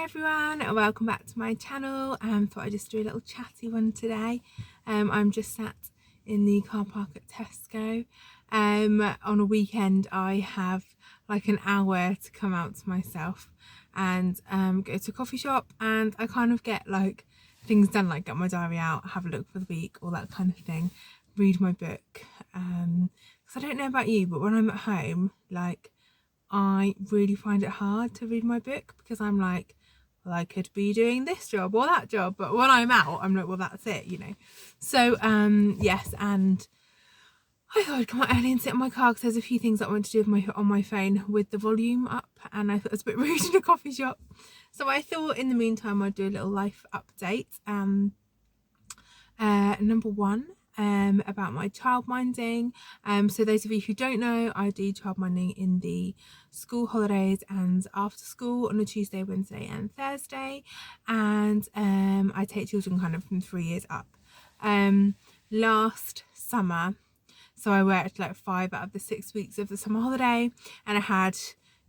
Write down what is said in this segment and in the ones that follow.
everyone, and welcome back to my channel. Thought I'd just do a little chatty one today. I'm just sat in the car park at Tesco. On a weekend I have like an hour to come out to myself and go to a coffee shop, and I kind of get like things done, like get my diary out, have a look for the week, all that kind of thing, read my book. Because I don't know about you, but when I'm at home, like I really find it hard to read my book because I'm like, well, I could be doing this job or that job, but when I'm out, I'm like, well, that's it, you know. So yes, and I thought I'd come out early and sit in my car because there's a few things that I want to do with on my phone with the volume up, and I thought it was a bit rude in a coffee shop. So I thought in the meantime I'd do a little life update. Number one, about my childminding. So those of you who don't know, I do childminding in the school holidays and after school on a Tuesday, Wednesday and Thursday, and I take children kind of from 3 years up. Last summer, so I worked like 5 out of the 6 weeks of the summer holiday, and I had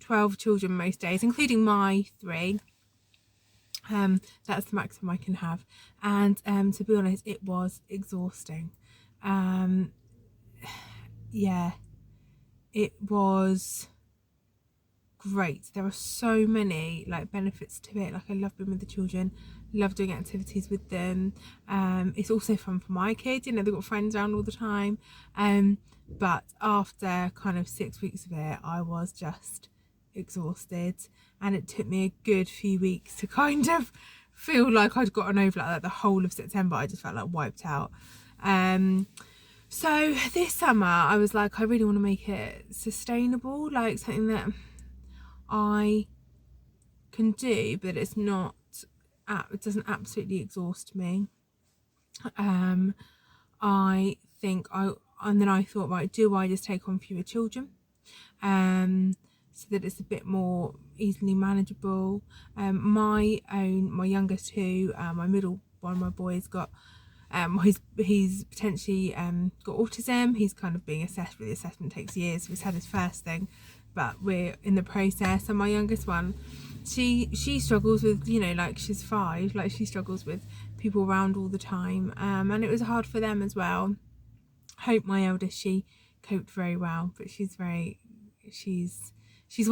12 children most days, including my 3. That's the maximum I can have, and to be honest, it was exhausting. Yeah, it was great. There are so many like benefits to it. Like, I love being with the children, love doing activities with them. It's also fun for my kids, you know, they've got friends around all the time. But after kind of 6 weeks of it, I was just exhausted, and it took me a good few weeks to kind of feel like I'd gotten over like that. The whole of September I just felt like wiped out. So this summer I was like, I really want to make it sustainable, like something that I can do but it's not, it doesn't absolutely exhaust me. I think and then I thought, right, do I just take on fewer children so that it's a bit more easily manageable? My youngest two, my middle one, my boy's got he's potentially got autism. He's kind of being assessed, but the assessment takes years. He's had his first thing, but we're in the process. And my youngest one, she struggles with, you know, like, she's 5, like she struggles with people around all the time, and it was hard for them as well. Hope, my eldest, she coped very well, but she's one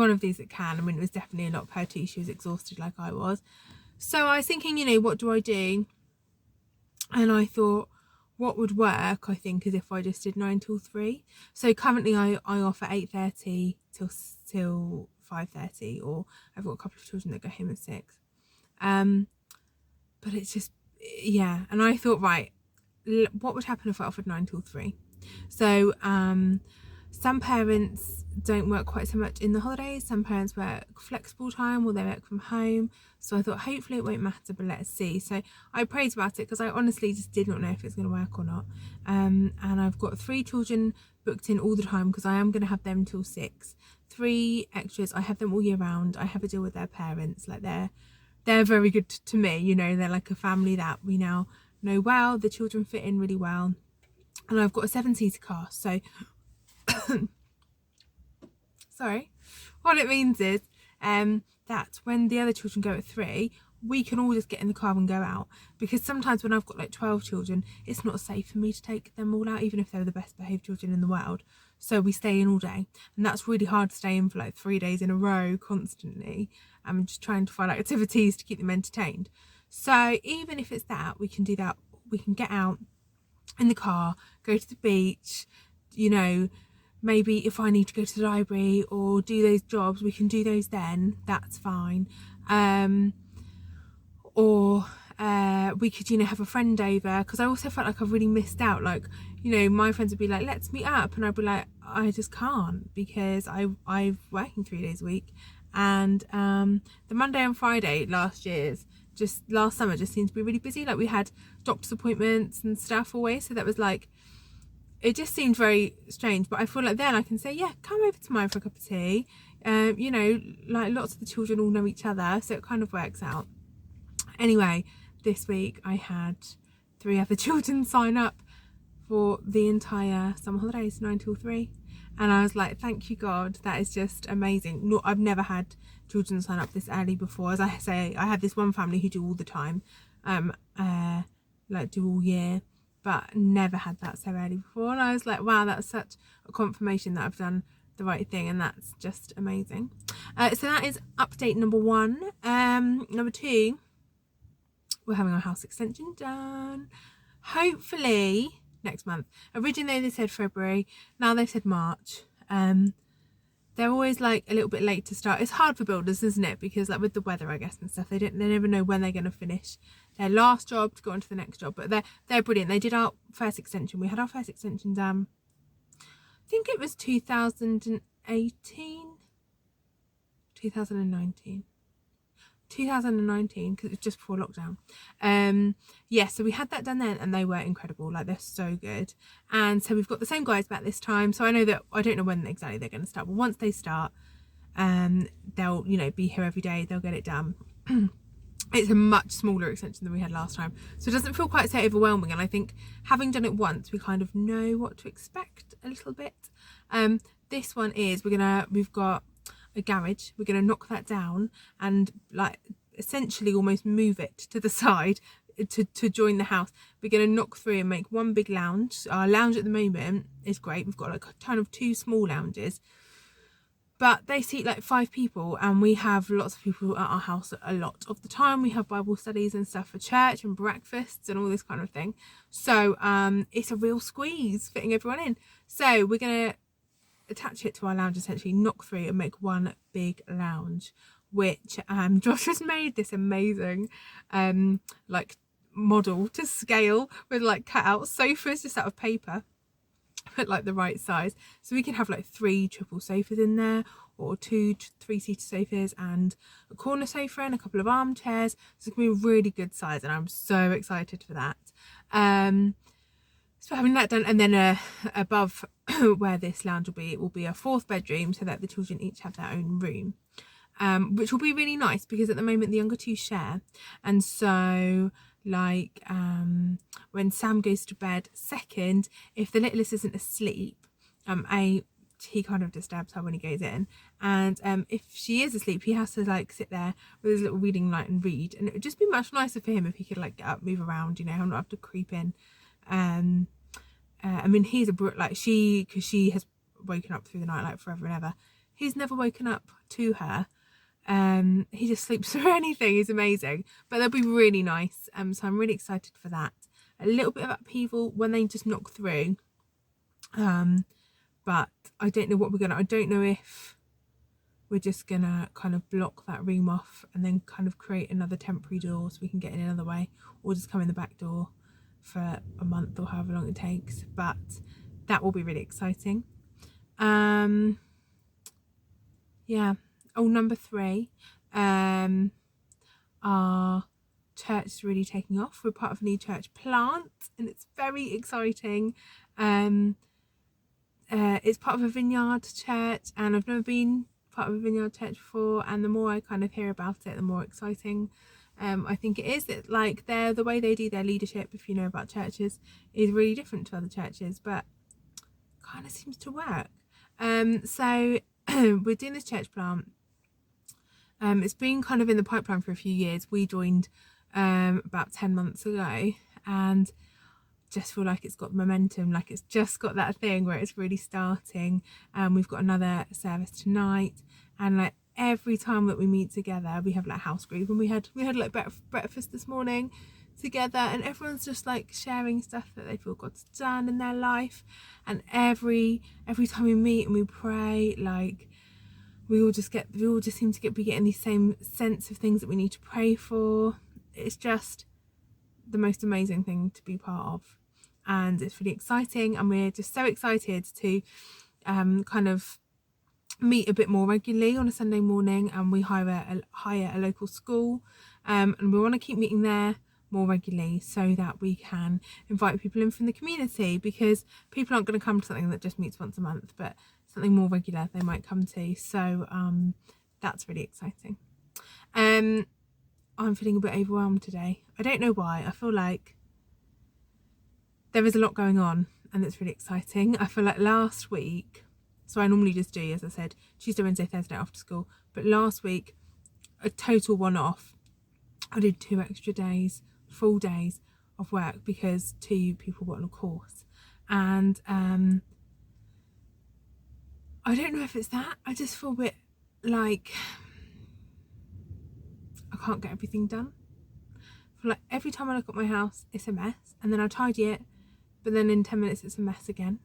of these that can. I mean, it was definitely a lot of her too. She was exhausted like I was. So I was thinking, you know, what do I do? And I thought what would work, I think, is if I just did 9 till 3. So currently I offer 8:30 till 5:30, or I've got a couple of children that go home at 6. But it's just, yeah. And I thought, right, what would happen if I offered 9 till 3? So some parents don't work quite so much in the holidays. Some parents work flexible time, or they work from home. So I thought hopefully it won't matter, but let's see. So I prayed about it because I honestly just did not know if it's going to work or not. And I've got 3 children booked in all the time because I am going to have them till 6. 3 extras, I have them all year round. I have a deal with their parents. Like, they're very good to me, you know. They're like a family that we now know well. The children fit in really well, and I've got a 7-seater car. So sorry, what it means is that when the other children go at 3, we can all just get in the car and go out, because sometimes when I've got like 12 children, it's not safe for me to take them all out, even if they're the best behaved children in the world. So we stay in all day, and that's really hard to stay in for like 3 days in a row constantly. I'm just trying to find activities to keep them entertained. So even if it's that, we can do that. We can get out in the car, go to the beach, you know. Maybe if I need to go to the library or do those jobs, we can do those then. That's fine. Or we could, you know, have a friend over, because I also felt like I've really missed out. Like, you know, my friends would be like, let's meet up, and I'd be like, I just can't, because I'm working 3 days a week. And the Monday and Friday last summer just seemed to be really busy. Like, we had doctor's appointments and stuff always, so that was like, it just seemed very strange. But I feel like then I can say, yeah, come over tomorrow for a cup of tea. You know, like, lots of the children all know each other, so it kind of works out. Anyway, this week I had 3 other children sign up for the entire summer holidays, 9 till 3. And I was like, thank you, God, that is just amazing. No, I've never had children sign up this early before. As I say, I have this one family who do all the time, like do all year, but never had that so early before. And I was like, wow, that's such a confirmation that I've done the right thing, and that's just amazing. So that is update number 1. Number 2, we're having our house extension done, hopefully next month. Originally they said February, now they've said March. They're always like a little bit late to start. It's hard for builders, isn't it? Because like with the weather, I guess, and stuff, they never know when they're going to finish their last job to go on to the next job. But they're brilliant. They did our first extension. We had our first extension done, I think it was 2019, because it was just before lockdown. Yeah, so we had that done then, and they were incredible. Like, they're so good. And so we've got the same guys back this time, so I know that I don't know when exactly they're going to start, but once they start, they'll, you know, be here every day. They'll get it done. It's a much smaller extension than we had last time, so it doesn't feel quite so overwhelming, and I think having done it once, we kind of know what to expect a little bit. This one is, we've got a garage. We're going to knock that down and like essentially almost move it to the side to join the house. We're going to knock through and make one big lounge. Our lounge at the moment is great. We've got like kind of 2 small lounges, but they seat like 5 people, and we have lots of people at our house a lot of the time. We have Bible studies and stuff for church and breakfasts and all this kind of thing. So it's a real squeeze fitting everyone in. So we're going to attach it to our lounge, essentially knock through and make one big lounge, which Josh has made this amazing like model to scale with like cut out sofas just out of paper, but like the right size, so we can have like 3 triple sofas in there, or 2 3-seater sofas and a corner sofa and a couple of armchairs. So it's gonna be a really good size, and I'm so excited for that. So having that done, and then above where this lounge will be, it will be a 4th bedroom, so that the children each have their own room, which will be really nice, because at the moment the younger 2 share. And so like when Sam goes to bed second, if the littlest isn't asleep, he kind of disturbs her when he goes in, and if she is asleep, he has to like sit there with his little reading light and read, and it would just be much nicer for him if he could like get up, move around, you know, and not have to creep in. I mean, he's because she has woken up through the night like forever and ever. He's never woken up to her. He just sleeps through anything. He's amazing, but they'll be really nice. So I'm really excited for that. A little bit of upheaval when they just knock through, but I don't know what I don't know if we're just gonna kind of block that room off and then kind of create another temporary door so we can get in another way, or just come in the back door for a month or however long it takes. But that will be really exciting. Yeah. Oh, number 3, our church is really taking off. We're part of a new church plant, and it's very exciting. It's part of a vineyard church, and I've never been part of a vineyard church before, and the more I kind of hear about it, the more exciting I think it is. That like the way they do their leadership, if you know about churches, is really different to other churches, but kind of seems to work. So we're doing this church plant. It's been kind of in the pipeline for a few years. We joined about 10 months ago, and just feel like it's got momentum, like it's just got that thing where it's really starting. We've got another service tonight, and like every time that we meet together, we have like house group, and we had like breakfast this morning together, and everyone's just like sharing stuff that they feel God's done in their life. And every time we meet and we pray, like we all just seem to be getting the same sense of things that we need to pray for. It's just the most amazing thing to be part of, and it's really exciting, and we're just so excited to kind of meet a bit more regularly on a Sunday morning, and we hire a local school, and we want to keep meeting there more regularly so that we can invite people in from the community, because people aren't going to come to something that just meets once a month, but something more regular they might come to. So that's really exciting. I'm feeling a bit overwhelmed today. I don't know why. I feel like there is a lot going on, and it's really exciting. I feel like last week, so I normally just do, as I said, Tuesday, Wednesday, Thursday after school, but last week a total one-off, I did 2 extra days, full days of work because 2 people were on a course. And I don't know if it's that. I just feel a bit like I can't get everything done. I feel like every time I look at my house, it's a mess, and then I tidy it, but then in 10 minutes it's a mess again.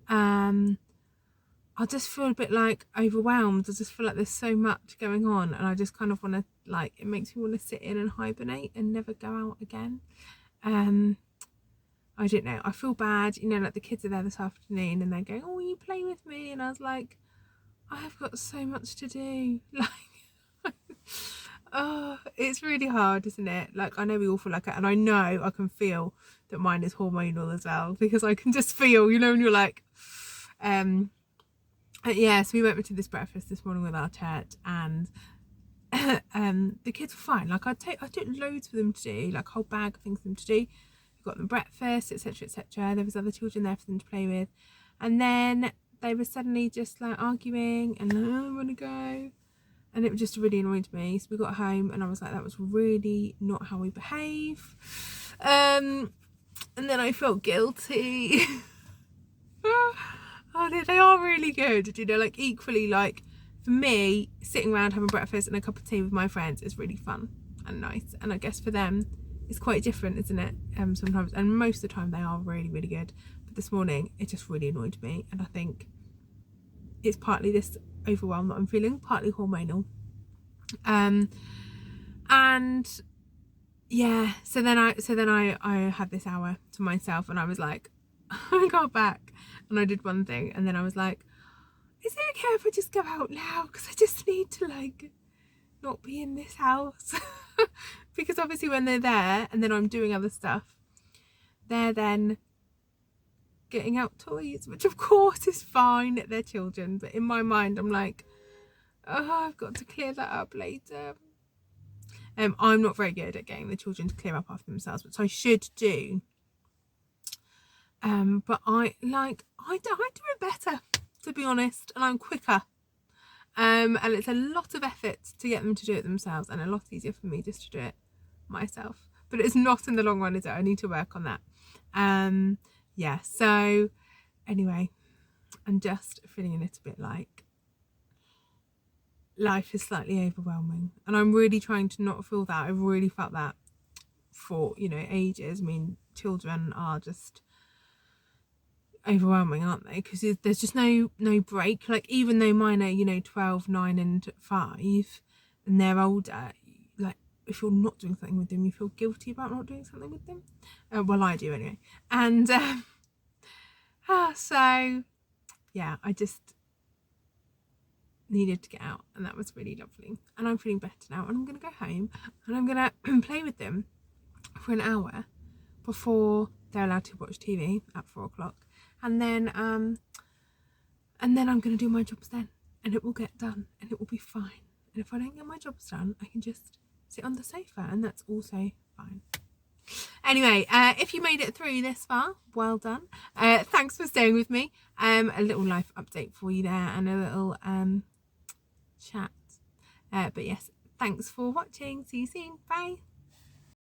I just feel a bit like overwhelmed. I just feel like there's so much going on, and I just kind of want to, like, it makes me want to sit in and hibernate and never go out again. I don't know, I feel bad, you know, like the kids are there this afternoon and they're going, oh, will you play with me? And I was like, I have got so much to do. Like, oh, it's really hard, isn't it? Like, I know we all feel like it, and I know I can feel that mine is hormonal as well, because I can just feel, you know, and you're like, yeah, so we went to this breakfast this morning with our church, and the kids were fine. Like, I took loads for them to do, like a whole bag of things for them to do. We got them breakfast, etc, etc. There was other children there for them to play with, and then they were suddenly just like arguing and I want to go, and it just really annoyed me. So we got home and I was like, that was really not how we behave. And then I felt guilty. Oh, they are really good, you know, like equally, like for me, sitting around having breakfast and a cup of tea with my friends is really fun and nice, and I guess for them it's quite different, isn't it? Sometimes, and most of the time they are really, really good, but this morning it just really annoyed me, and I think it's partly this overwhelm that I'm feeling, partly hormonal. And yeah, so then I had this hour to myself, and I was like, I got back and I did one thing, and then I was like, is it okay if I just go out now, because I just need to like not be in this house. Because obviously when they're there and then I'm doing other stuff, they're then getting out toys, which of course is fine, they're children, but in my mind I'm like, oh, I've got to clear that up later. I'm not very good at getting the children to clear up after themselves, which I should do. But I do it better, to be honest, and I'm quicker. And it's a lot of effort to get them to do it themselves, and a lot easier for me just to do it myself. But it's not in the long run, is it? I need to work on that. Yeah, so anyway, I'm just feeling a little bit like life is slightly overwhelming, and I'm really trying to not feel that. I've really felt that for, you know, ages. I mean, children are just overwhelming, aren't they? Because there's just no break. Like, even though mine are, you know, 12, 9 and 5, and they're older, like, if you're not doing something with them, you feel guilty about not doing something with them. Well, I do anyway. And so yeah, I just needed to get out, and that was really lovely, and I'm feeling better now, and I'm gonna go home and I'm gonna play with them for an hour before they're allowed to watch TV at 4 o'clock, and then I'm gonna do my jobs then, and it will get done, and it will be fine. And if I don't get my jobs done, I can just sit on the sofa, and that's also fine. Anyway, if you made it through this far, well done. Thanks for staying with me. A little life update for you there, and a little chat. But yes, thanks for watching. See you soon. Bye.